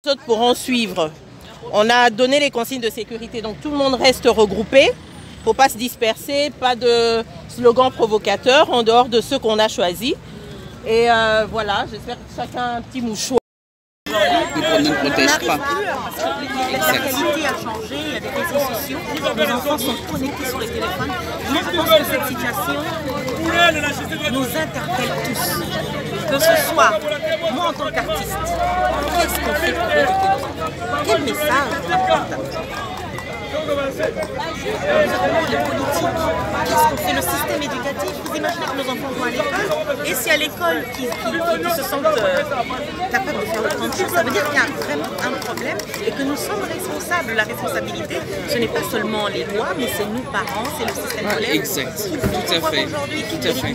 Les autres pourront suivre. On a donné les consignes de sécurité, donc tout le monde reste regroupé. Il ne faut pas se disperser, pas de slogan provocateur en dehors de ceux qu'on a choisis. Et voilà, j'espère que chacun a un petit mouchoir. On ne protège pas. La qualité a changé, il y a des réseaux sociaux, les enfants sont connectés sur les téléphones. Je pense que cette situation nous interpelle tous. Que ce soit moi en tant qu'artiste, qu'est-ce qu'on fait pour éduquer nos enfants? Quel message on apporte? Les politiques, qu'est-ce qu'on fait? Le système éducatif, vous imaginez que nos enfants vont à l'école, et si à l'école qui se sentent capables de faire autant de choses, ça veut dire qu'il y a vraiment un problème et que nous sommes responsables. La responsabilité, ce n'est pas seulement les lois, mais c'est nous parents, c'est le système scolaire. Exact, tout à fait. Aujourd'hui, l'éducation,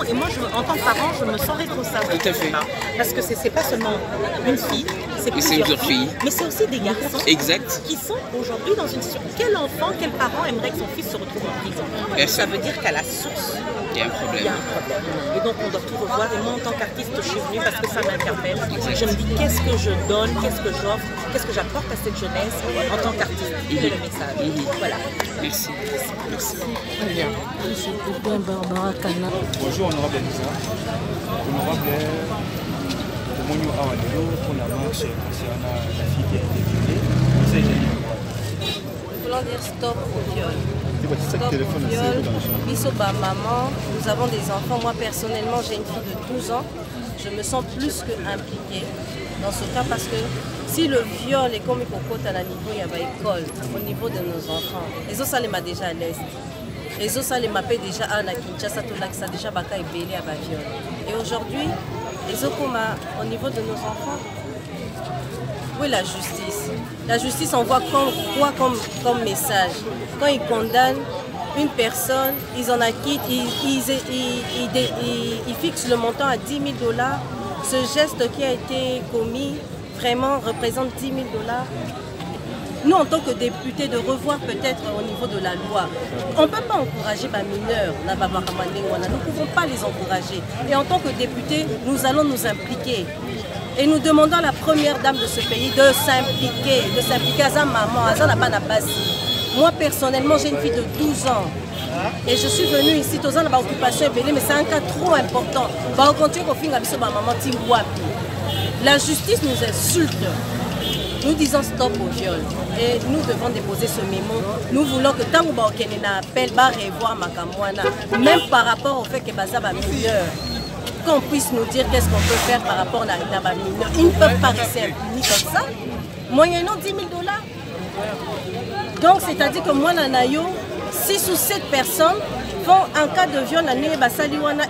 et moi, en tant que parent, je me sens responsable. Tout à fait. Parce que c'est pas seulement une fille, c'est plusieurs filles, mais c'est aussi des garçons qui sont aujourd'hui dans une situation. Quel enfant, quel parent aimerait que son fils se retrouve en prison? Ça veut dire qu'à la source, il y a un problème. Et donc on doit tout revoir. Et moi en tant qu'artiste, je suis venue parce que ça m'interpelle. Je me dis qu'est-ce que je donne, qu'est-ce que j'offre, qu'est-ce que j'apporte à cette jeunesse en tant qu'artiste. Quel est le message? Voilà. Merci. Merci. Bonjour honorable Lisa. Honorable, comment nous avons pour la marche concernant la fille qui a été violée? Nous voulons dire stop au viol. Stop au viol. Bisoba maman, nous avons des enfants. Moi personnellement, j'ai une fille de 12 ans. Je me sens plus que impliquée dans ce cas parce que si le viol est comme il faut à la niveau, il y a une école au niveau de nos enfants. Les autres, ça les m'a déjà à l'est. Les autres, ça les m'a déjà à la Kinshasa, tout là, ça déjà baka et belé à viol. Et aujourd'hui, les autres, au niveau de nos enfants, oui, la justice. La justice envoie quoi comme message? Quand ils condamnent une personne, ils en acquittent, ils fixent le montant à 10 000 $. Ce geste qui a été commis vraiment représente 10 000 $. Nous, en tant que députés, de revoir peut-être au niveau de la loi. On ne peut pas encourager les mineurs, nous ne pouvons pas les encourager. Et en tant que députés, nous allons nous impliquer. Et nous demandons à la première dame de ce pays de s'impliquer à sa maman, à sa basi. Moi, personnellement, j'ai une fille de 12 ans. Et je suis venue ici, tous ans, l'occupation est mais c'est un cas trop important. On continue à faire maman. La justice nous insulte. Nous disons stop au viol. Et nous devons déposer ce mémo. Nous voulons que tant qu'on appelle, revoir Makamwana, même par rapport au fait que Baza va mineur, qu'on puisse nous dire qu'est-ce qu'on peut faire par rapport à la mineur. Ils ne peuvent pas rester impunis comme ça. Moyennant 10 000 $. Donc, c'est-à-dire que moi, Nanayo, 6 ou 7 personnes font un cas de viol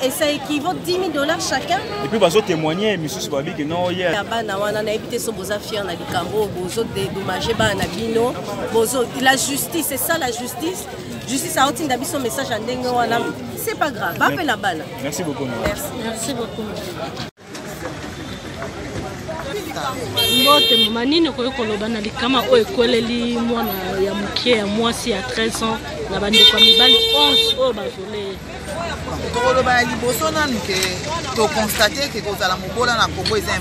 et ça équivaut 10 000 $ chacun. Et puis, ils témoigner, M. Subabi, que non, il y a. La justice, c'est ça la justice. Justice a aussi un message à Ndengoana. C'est pas grave, va la balle. Merci beaucoup. Merci beaucoup. Mbote manini koyo koloba na likama oyo ekweleli mwana ya mokie ya mwasi ya 13 ans na bandeko mibali 11 oyo bazole tokoloba ya liboso nanu ke tokonstate ke kozala mobola na Congo eza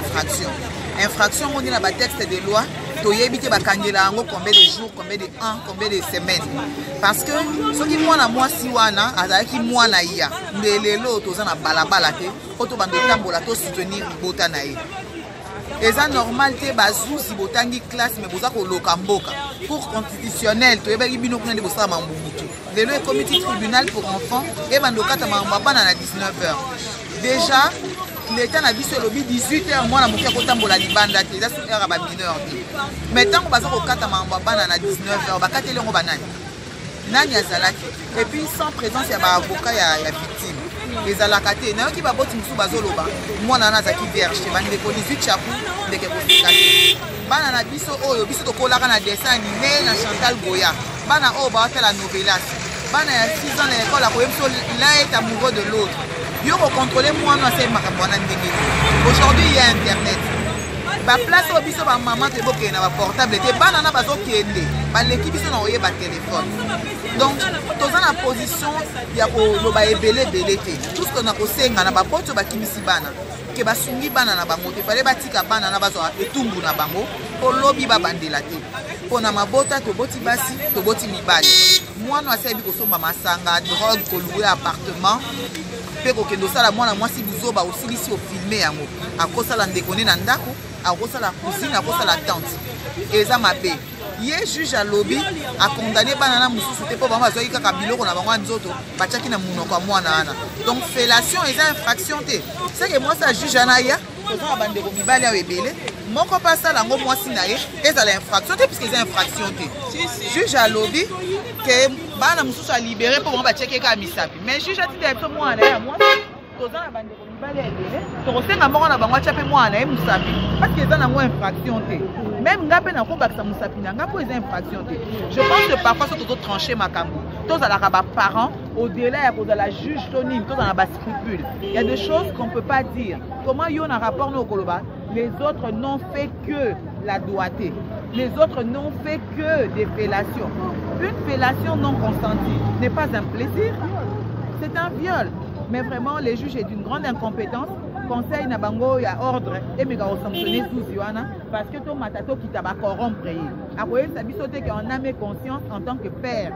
infraction moni na batexte de loi toyebi te bakangela yango combien de jours, combien de ans, combien de semaines. Parce que soki mwana mwasi wana azalaki mwana ya nde lelo toza na balabala te po tobanda kotambola to soutenir libota na ye. Eza normal te bazuzi botangi classe mais boza koloka mboka cour constitutionnel toyebaki bino kuna nde bosala mambubutu lelo comité tribunal pour enfants et bandokata mamba bana na 19h déjà l'état na biso lobi 18h mwana mokia kotambola libanda te eza sur heure ba mineur te mais tant baza kokata mamba bana na 19h bakateli ngo banani nani azalaki et puis sans présence ya ba avocat ya victime ezalaka te nayoki baboti mosusu bazoloba mwana wana azalaki vierge bandeko 18 chapu ndeke koseka te bana na biso oyo biso tokolaka na dessin animé na Chantal Goya bana oyo bawatala novelas bana ya 6 ans na école akoyebi biso l'un est amoureux de l'autre yo kocontrôle mwana ase makambo wana ndenge aujourd'hui il y a internet baplace oyo biso bamama tebokende na baportable te bana na bazokende baleki biso na oyeba téléphone. Donc toza na position ya koloba ebele te tout ce qu'on a kosenga na bapoto bakimisi bana ke basungi bana na bango te fale batika bana na bazwa etumbu na bango po lobi babandela te pona mabota toboti basi toboti mibali mwana asebi kosomba masanga drogue koluwe appartement pe kokendo sala mwana mwasi buzoba osilisi ofilme yango akosala ndekone na ndako akosala cousine akosala tante eza mabe ye juge alobi akondane bana na mususu te po bango bazwaki kaka biloko na bango ya nzoto batiaki na munoko ya mwana wana donc fellation eza infraction te seke mwasi ya juge ana ya toza na bandeko mibali ayo ebele moko mpe asala yango mwasi na ye ezala infraction te puiske eza infraction te juge alobi ke bana mosusu alibere mpo bango batiaki kaka misapi mais juge atindela biso mwana na ye ya mwasi toza na bandeko mibali ya ebele tokosenga moko na bango atya mpe mwana na ye mosapi parceke eza nango infraction te même nga mpe nakobakisa mosapi na nga mpo eza infraction te je pense que parfois so tozotranche makambo tozalaka baparent au-delà ya kozala juge to nini tozala na bascrupule il y a des choses qu'on peut pas dire comment yo na rapport no okoloba les autres n'ont fait que la doigté les autres n'ont fait que des fellations une fellation non consentie n'est pas un plaisir c'est un viol mais vraiment les juges est d'une grande incompétence conseil na bango ya ordre et mega sanctionner sous wana parce que to matato kita ba corrompre ye akoyesa biso te que on a mes conscience en tant que père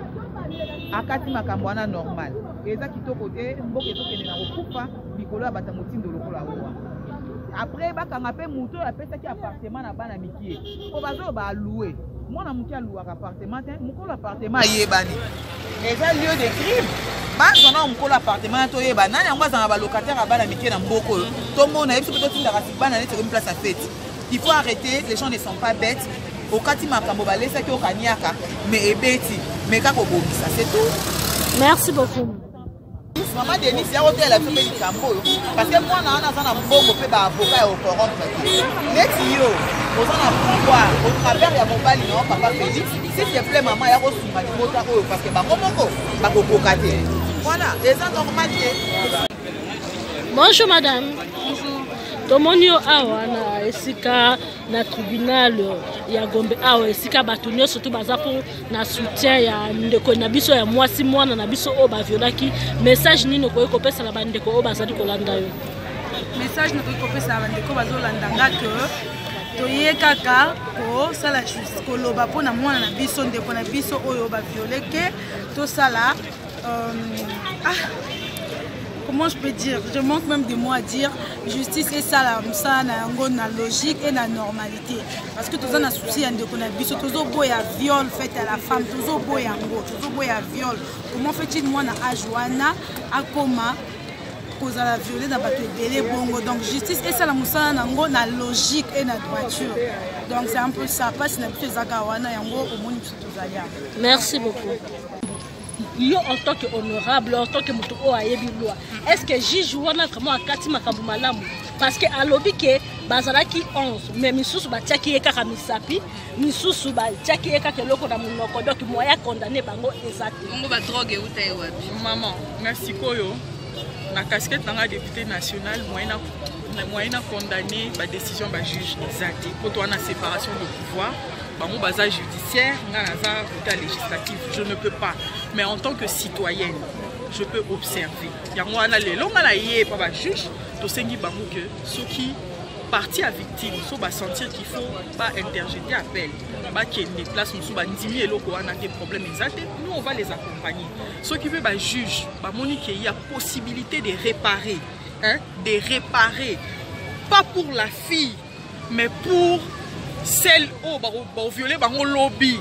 akati makambo wana normal eza kitoko te mboka ezokende na kokufa mikolo ya bata motindo lokola owa après bakanga mpe moto apesaki appartement na bana mikie po bazo baloue mwana moke aluwaka appartement te mokolo appartement ayebani eza lieu de crime bazana mokolo appartement toyeba nani yango azana balocataire ya bana mikie na mboka oyo tomona yebiso mpe totindaka si bana neti ekomi place ya fete il faut arrêter les gens ne sont pas bêtes okati makambo balesaki okaniaka mais ebeti mais kaka obomisa c'est tout. Merci beaucoup. Maman Denis ya hôtel biso mpe likambo oyo parce que mwana wana aza na mbongo mpe baavoka ya ocorrompre te neti yo oza na pouvoir au travers ya mobali na papa Félix s'il te plaît maman ya kosunga libota oyo parce que bango moko bakokoka te voilà eza normal te. Bonjour madame. Tomoni awa na esika na tribunal ya Gombe awa esika bato nyonso to baza po na soutien ya ndeko na biso ya mwasi mwana na biso o ba violaki message nini ko ekopesa na bandeko o bazali kolanda yo message niko ekopesa na bandeko bazolanda ngaka toye kaka ko sala justice koloba po na mwana na biso ndeko na biso oyo ba violeke to sala comment je peux dire, je manque même de mots à dire, justice et ça, ça na logique et la normalité. Parce que tout ça, on a souci de qu'on a vu, tout boy à viol fait à la femme, tout boy à go, tout boy à viol. Comment fait-il moi na ajoana, à coma, cause à la violer dans bateau belé bongo. Donc justice et ça la moussa na logique et la droiture. Donc c'est un peu ça, pas si n'a plus zakawana yango au monde tout zaya. Merci beaucoup. Yo en tant qu'honorable, en tant que moto o ayebi loi, est-ce que juge wana vraiment akati makambo malamu parce que alobi ke bazalaki 11 mais misusu batiaki ye kaka misapi misusu batiaki ye kaka eloko na monoko donc moya condamné bango ezati ngo ba drogue utaye wapi maman merci koyo na casquette nanga député national moyena condamné ba décision ba juge ezati pour toi na séparation de pouvoir bango baza judiciaire nga naza côté législatif je ne peux pas mais en tant que citoyenne je peux observer yango wana lelo nga na ye pa ba juge to sengi bango que ceux qui partie à victime so ba sentir qu'il faut pas interjeter appel ba kende place musu ba ndimi eloko wana ke problème exact nous on va les accompagner ceux qui veut ba juge ba moni que il y a possibilité de réparer pas pour la fille mais pour celle au violer bango lobby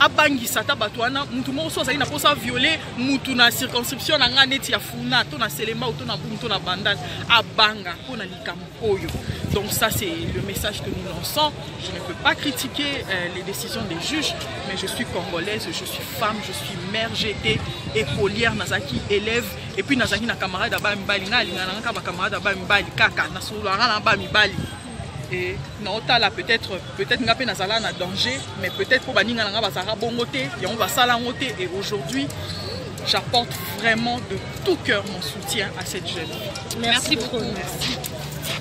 abangisa ta batwana mutu mo so za ina posa violer mutu na circonscription na nga neti ya funa to na selema ou to na bunto na bandal abanga pona likambo oyo. Donc ça c'est le message que nous lançons. Je ne peux pas critiquer les décisions des juges, mais je suis congolaise, je suis femme, je suis mère, j'étais écolière, nazaki élève et puis nazaki na camarade ba mbali na linga na camarade ba mbali kaka na solanga na ba mbali. Et non, là peut-être n'a pas nazala na danger, mais peut-être pour baninga nga bazara bongoté, et on va salangoté. Et aujourd'hui, j'apporte vraiment de tout cœur mon soutien à cette jeune. Merci beaucoup. Merci.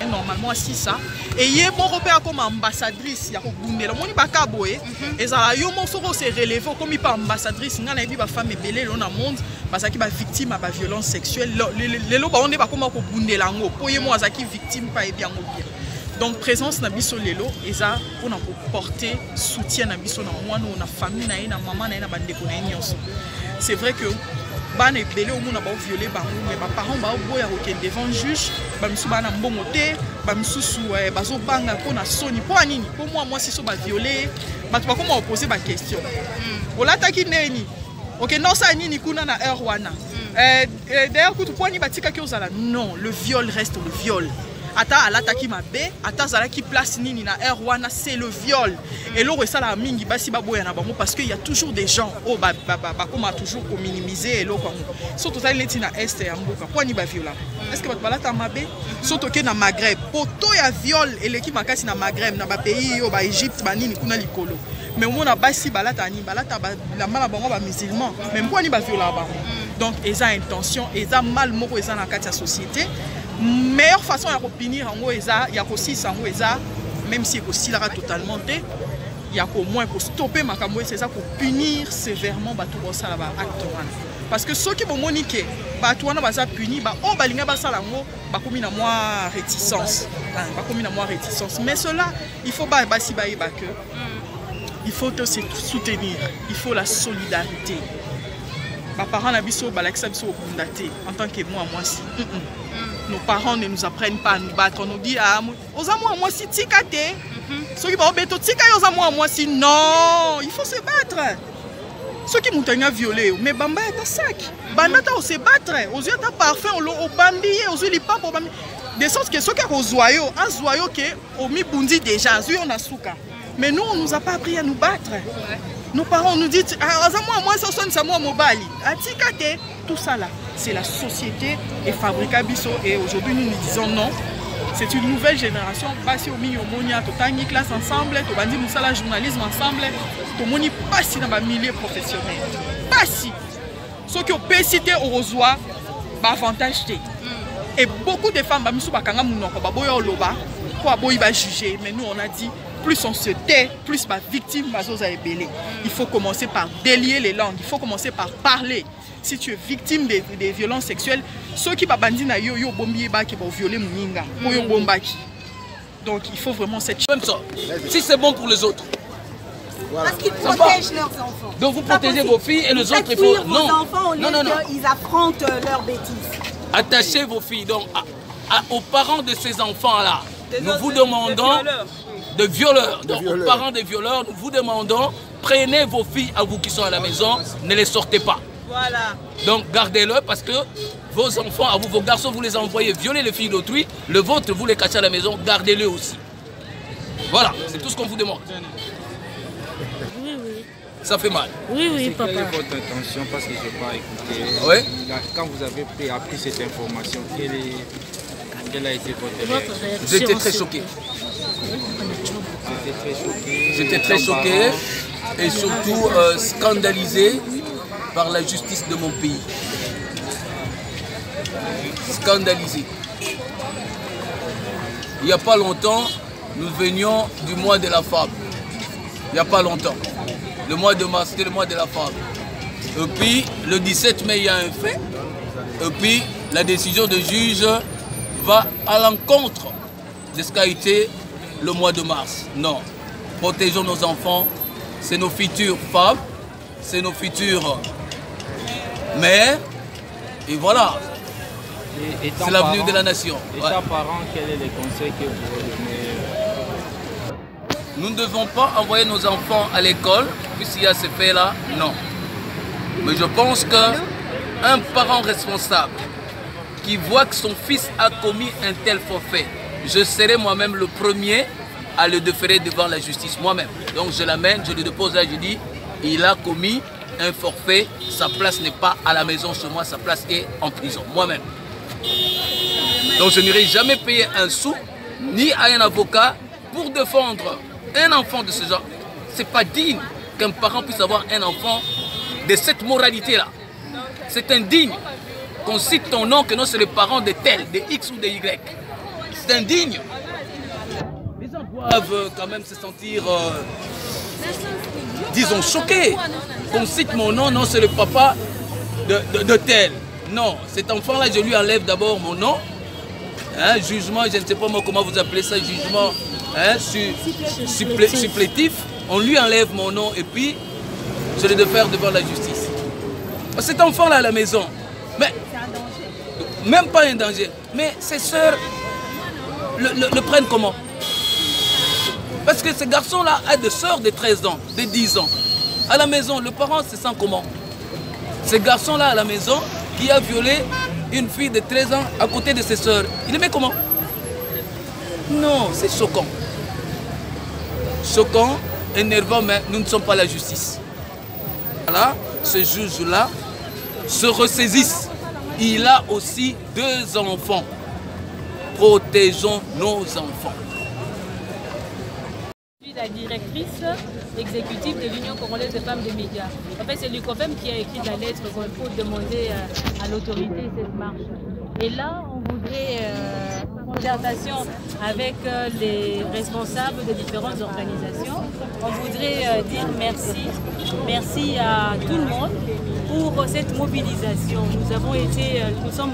normalement assis ça et yé bon repère comme ambassadrice ya ko bundela moni bakaboye ezala yo mo foko se relever comme pas ambassadrice ngana bi ba femme belé lo na monde parce que ba victime ba violence sexuelle lelo ba on ba comme ko bundela ngo po yé mo azaki victime pas et bien ngo bien. Donc présence na biso lelo eza pour porter soutien na biso na mwana na famille na ina maman na ina bandeko na nyonso. C'est vrai que ban et belé au monde a violé bango mais ba parents ba boya ko devant juge ba misu bana mbongo te ba misusu bazo banga ko na soni po anini po moi si so ba violé ba to ba comment poser ba question olataki neni OK non ça nini kuna na heure wana d'ailleurs kutu po ni batika ki ozala non le viol reste le viol. Ata alataki mabe, ata zalaki place nini na erwana, c'est le viol. Et l'eau ça la mingi basi baboya na bango parce qu'il y a toujours des gens oh comme a toujours pour minimiser et l'eau comme surtout ça il est na est et amboka quoi ni ba viola. Est-ce que ba balata mabe surtout que na Maghreb poto ya viol et l'équipe makasi na Maghreb na ba pays au ba Égypte ba nini kuna likolo. Mais on a basi balata ni balata la mala bango ba musulman même quoi ni ba viola bango. Donc ils ont intention, ils ont mal moko ils ont na kati ya société. Meilleure façon de punir en gros, il y a aussi ça, même si aussi là totalement il y a au moins pour stopper ma camoué, c'est ça pour punir sévèrement tout ça là parce que ceux qui vont moniquer batouana va punir bah oh balinga ba ça là comme une moi réticence mais cela il faut pas basi ba que il faut se soutenir, il faut la solidarité. Mes parents n'habitent pas en tant que moi si. Nos parents ne nous apprennent pas à nous battre. On nous dit ah moi si tikate. Ceux qui vont beto tika moi si non, il faut se battre. Ceux qui m'ont violé, mais bamba est un sac. Banata on se battre. Aux yeux ta parfum au bambier, aux yeux les pas pour de sorte que ceux qui ont zoyo, un zoyo qui au mi bundi déjà, zoyo on a souka. Mais nous on nous a pas appris à nous battre. Nos parents nous disent ah moi ça sonne ça moi mobali. Atikate tout ça là. C'est la société et Fabrica Bisso et aujourd'hui nous disons non. C'est une nouvelle génération. Basi au milieu monia, to tangi classe ensemble, to bandi musala journalisme ensemble, to moni passi dans ma milieu professionnel. Passi. Ceux qui ont pécité au rosoir, bah avantage té. Et beaucoup de femmes, bah misu bakanga munoko, bah boya oloba, quoi boy va juger. Mais nous on a dit plus on se tait, plus ma victime va ébélé. Il faut commencer par délier les langues. Il faut commencer par parler. Si tu es victime des violences sexuelles, ceux qui bandit na yo bombier ba qui vont violer muninga, yo bombaki. Donc il faut vraiment cette chose. Même ça. Si c'est bon pour les autres. Voilà. Parce qu'ils protègent leurs enfants. Donc vous protégez vos filles et les autres il faut non. Enfants au lieu qu'ils affrontent leurs bêtises. Attachez vos filles donc aux parents de ces enfants là. Nous vous demandons de violeurs. Donc aux parents des violeurs, nous vous demandons prenez vos filles à vous qui sont à la maison, ne les sortez pas. Voilà. Donc gardez-le parce que vos enfants, à vous, vos garçons, vous les envoyez violer les filles d'autrui, le vôtre, vous les cachez à la maison, gardez-le aussi. Voilà, c'est tout ce qu'on vous demande. Oui. Ça fait mal. Oui, papa. Quelle est votre intention parce que je n'ai pas écouté. Oui. Quand vous avez appris cette information, quelle a été votre réaction? J'étais très choqué. J'étais très choqué et surtout scandalisé par la justice de mon pays. Scandalisé. Il n'y a pas longtemps, nous venions du mois de la femme. Il n'y a pas longtemps. Le mois de mars, c'était le mois de la femme. Et puis, le 17 mai, il y a un fait. Et puis, la décision de juge va à l'encontre de ce qu'a été le mois de mars. Non. Protégeons nos enfants. C'est nos futures femmes. C'est nos futures mères. Et voilà. C'est l'avenir de la nation. Étant parent, quel est le conseil que vous donnez? Nous ne devons pas envoyer nos enfants à l'école, puisqu'il y a ce fait-là, non. Mais je pense qu'un parent responsable qui voit que son fils a commis un tel forfait, je serai moi-même le premier à le déférer devant la justice, moi-même. Donc je l'amène, je le dépose là, je dis, il a commis un forfait, sa place n'est pas à la maison chez moi, sa place est en prison, moi-même. Donc je n'irai jamais payer un sou, ni à un avocat, pour défendre un enfant de ce genre. C'est pas digne qu'un parent puisse avoir un enfant de cette moralité-là. C'est indigne qu'on cite ton nom, que non c'est le parent de tel, de X ou de Y. C'est indigne. Les gens doivent quand même se sentir, disons, choqués. Qu'on cite mon nom, non, c'est le papa de tel. Non, cet enfant-là, je lui enlève d'abord mon nom. Hein, jugement, je ne sais pas moi comment vous appelez ça, jugement hein, supplétif. On lui enlève mon nom et puis je le défère devant la justice. Cet enfant-là à la maison, mais même pas un danger, mais ses sœurs le prennent comment? Parce que ce garçon-là a des sœurs de 13 ans, de 10 ans. À la maison, le parent se sent comment? Ce garçon-là à la maison qui a violé une fille de 13 ans à côté de ses sœurs, il le met comment? Non, c'est choquant. Choquant, énervant, mais nous ne sommes pas la justice. Voilà, ce juge-là se ressaisisse. Il a aussi 2 enfants. Protégeons nos enfants. La directrice exécutive de l'Union congolaise des femmes des médias. En fait, c'est l'UCOFEM qui a écrit la lettre pour demander à l'autorité cette marche. Et là, on voudrait en concertation avec les responsables de différentes organisations, on voudrait dire merci. Merci à tout le monde pour cette mobilisation. Nous sommes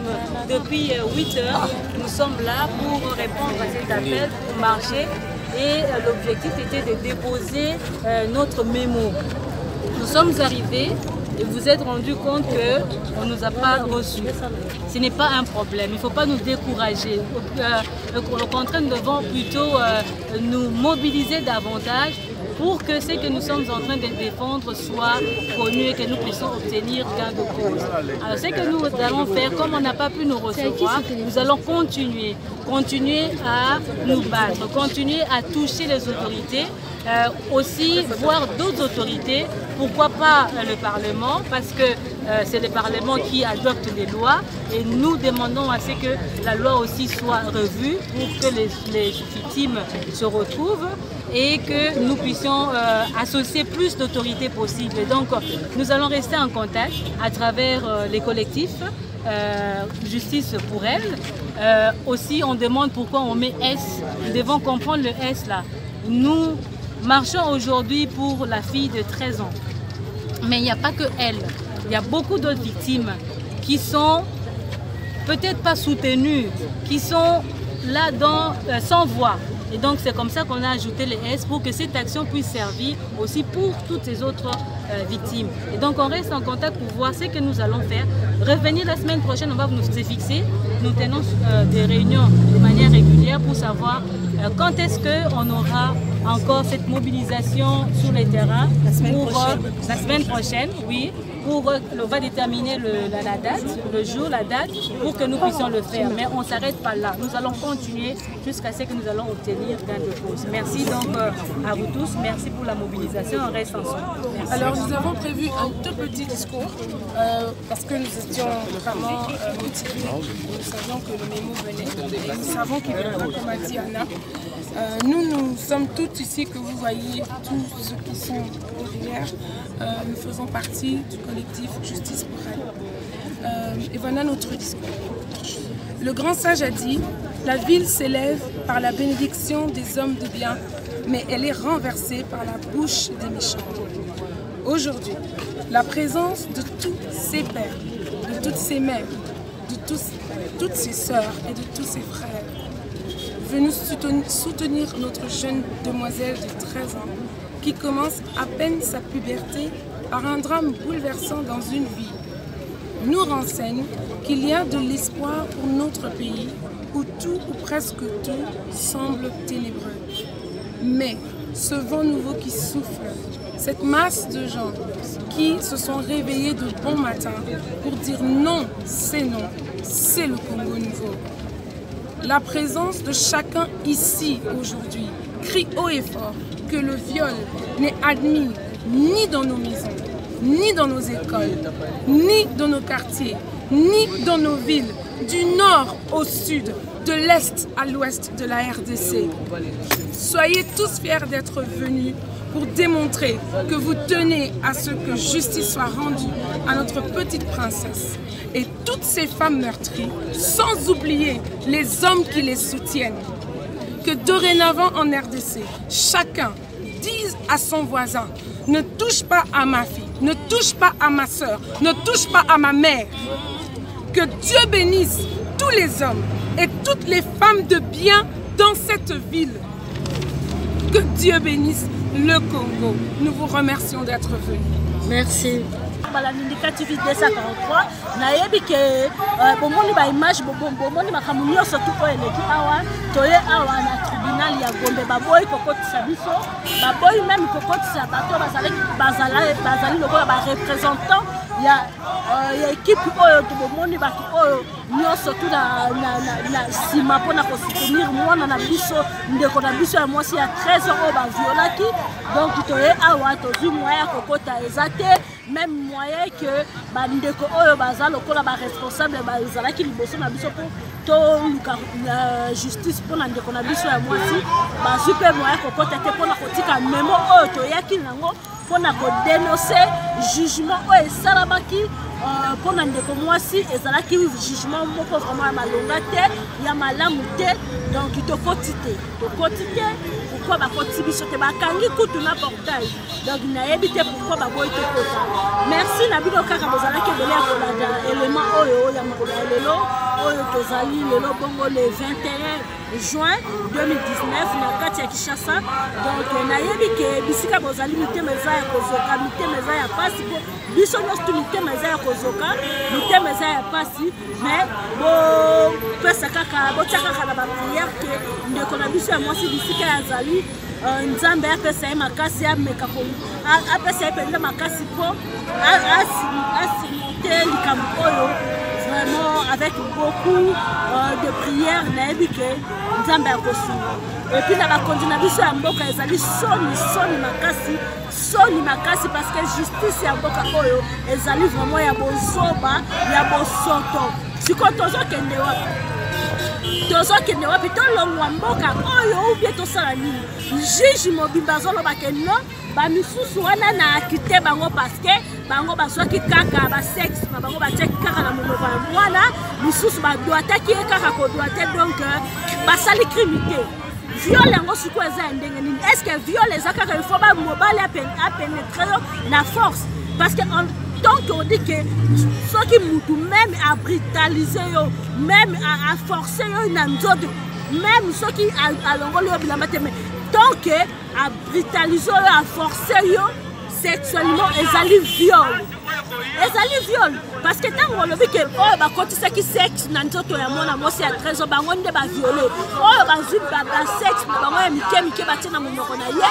depuis 8 heures, nous sommes là pour répondre à cet appel, pour marcher. Et l'objectif était de déposer notre mémo. Nous sommes arrivés et vous vous êtes rendu compte qu'on ne nous a pas reçus. Ce n'est pas un problème, il ne faut pas nous décourager. Au contraire, nous devons plutôt nous mobiliser davantage pour que ce que nous sommes en train de défendre soit connu et que nous puissions obtenir gain de cause. Alors ce que nous allons faire, comme on n'a pas pu nous recevoir, nous allons continuer à nous battre, continuer à toucher les autorités, aussi voir d'autres autorités, pourquoi pas le Parlement, parce que c'est le Parlement qui adopte les lois et nous demandons à ce que la loi aussi soit revue pour que les victimes se retrouvent et que nous puissions associer plus d'autorités possibles. Et donc nous allons rester en contact à travers les collectifs Justice pour elle. Aussi on demande pourquoi on met S. Nous devons comprendre le S là. Nous marchons aujourd'hui pour la fille de 13 ans. Mais il n'y a pas que elle. Il y a beaucoup d'autres victimes qui sont peut-être pas soutenues, qui sont là sans voix. Et donc c'est comme ça qu'on a ajouté les S pour que cette action puisse servir aussi pour toutes les autres victimes. Et donc on reste en contact pour voir ce que nous allons faire. Revenir la semaine prochaine, on va nous fixer. Nous tenons des réunions de manière régulière pour savoir quand est-ce qu'on aura encore cette mobilisation sur les terrains. La semaine prochaine, oui. On va déterminer la date, le jour, la date, pour que nous puissions le faire. Mais on ne s'arrête pas là. Nous allons continuer jusqu'à ce que nous allons obtenir gain de cause. Merci donc à vous tous. Merci pour la mobilisation. On reste ensemble. Merci. Alors nous avons prévu un tout petit discours parce que nous étions vraiment motivés. Nous savions que le mémo venait et nous savons qu'il viendra, comme a dit Anna. Nous sommes tous ici, que vous voyez, tous ceux qui sont derrière. Nous faisons partie du collectif Justice pour elle. Et voilà notre discours. Le grand sage a dit, la ville s'élève par la bénédiction des hommes de bien, mais elle est renversée par la bouche des méchants. Aujourd'hui, la présence de tous ses pères, de toutes ses mères, de toutes ses sœurs et de tous ses frères, venus soutenir notre jeune demoiselle de 13 ans qui commence à peine sa puberté par un drame bouleversant dans une vie, nous renseigne qu'il y a de l'espoir pour notre pays où tout ou presque tout semble ténébreux. Mais ce vent nouveau qui souffle, cette masse de gens qui se sont réveillés de bon matin pour dire non, c'est le Congo nouveau. La présence de chacun ici aujourd'hui crie haut et fort que le viol n'est admis ni dans nos maisons, ni dans nos écoles, ni dans nos quartiers, ni dans nos villes, du nord au sud, de l'est à l'ouest de la RDC. Soyez tous fiers d'être venus pour démontrer que vous tenez à ce que justice soit rendue à notre petite princesse et toutes ces femmes meurtries, sans oublier les hommes qui les soutiennent. Que dorénavant en RDC, chacun dise à son voisin, ne touche pas à ma fille, ne touche pas à ma soeur, ne touche pas à ma mère. Que Dieu bénisse tous les hommes et toutes les femmes de bien dans cette ville. Que Dieu bénisse le Congo. Nous vous remercions d'être venus. Merci. L'indicatif 243 nayebi ke bomoni ba image bomoni makambo nyonso tu oyo eleki awa toye awa na tribunal ya Gombe baboyi kokotisa biso baboyi même kokotisa bato bazali lokola ba représentant ya équipe oyo bomoni bato oyo nyonso tu na sima mpona kosoutenir mwana na biso ndeko na biso ya mwasi ya 13 oyo baviolaki. Donc toye awa tozwi moyen ya kokota eza te même moyen que bandeko oyo baza lokola ba responsable bazalaki liboso na biso po to luka justice pona ndeko na biso ya mwasi bazwi pe moyen kokota te pona kotika memo oyo toyaki nango pona kodénoncer jugement oyo esalamaki pona ndeko mwasi ezalaki jugement moko vraiment ya malonga te ya malamu te. Donc tokoti te pourquoi bakoti biso te bakangi kutu na portail. Donc nayebi te pourquoi baboyi tokota. Merci na bino kaka bozalaki ebele ya kolanda élément oyo ya mokolo ya lelo oyo tozali lelo bongo le 21 juin 2019 na kati ya Kinshasa. Donc nayebi ke bisika bozali mitema eza ya kozoka mitema eza ya pasi po biso nyonso mitema eza ya kozoka mitema eza ya pasi mais bo pesa kaka botia kaka na baprière ke ndeko na biso ya mwasi bisika yazali nzambe apesa ye makasi ameka apesa ye mpenza makasi po asimite likambo oyo vraiment avec beaucoup de prières nayebi ke nzambe akosunga. Et puis na bakonzi na biso ya mboka ezali soni makasi parce que justice ya mboka oyo ezali vraiment ya bozoba ya bosoto. Siko tozokende wapi tolongwa mboka oyo ubie tosala nini. Juge mobimba azoloba ke non bamisusu wana na akite bango parce que bango bazwaki kaka basexe na bango batiaki kaka na monoko ya mwana misusu badoataki ye kaka kodoate donc basali crime te. Viol yango siko eza ya ndenge nini? Est-ce que viol eza kaka il faut ba mobali apénétrer yo na force parce que tant qu'on dit que ceux qui mutu même à brutaliser yo même à forcer yo na nzoto même ceux qui a longolo yo bilamba te mais tant que à brutaliser yo à forcer yo sexuellement ezali viol parce que tant on le dit que oh ba kotisa ki sexe na nzoto ya mwana mwasi ya 13 bango nde ba violer oh ba zwi ba sexe bango ya mike batina monoko na ye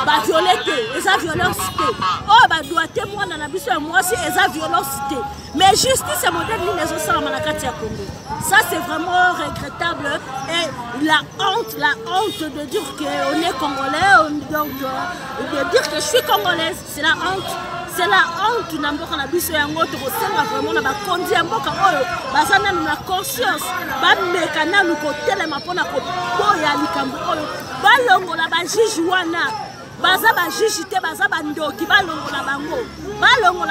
ba violer te eza violence te oh ba doit te mwana na biso ya mwasi eza violence te. Mais justice et modèle ni les osala manakati ya Congo. Ça c'est vraiment regrettable et la honte de dire qu'on est congolais donc de dire que je suis congolaise c'est la honte. C'est la honte na mboka na biso yango tokosenga vraiment na bakondi ya mboka oyo baza nanu na conscience bameka nanu kotelema mpona koboya likambo oyo balongola bajuge wana baza bajuge te baza bandoki balongola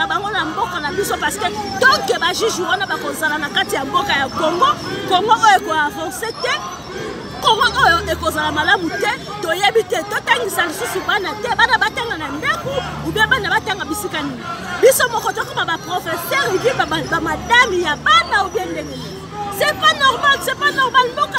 bango na mboka na biso parce que tant que bajuge wana bakozala na kati ya mboka ya Congo oyo ekoavance te Congo oyo ekozala malamu te toyebi te totangisa lisusu bana te bana batanga na ndako ou bien bana batanga bisika nini biso moko tokoma baprofesseur ebi bamadame ya bana ou bien ndenge nini. C'est pas normal mboka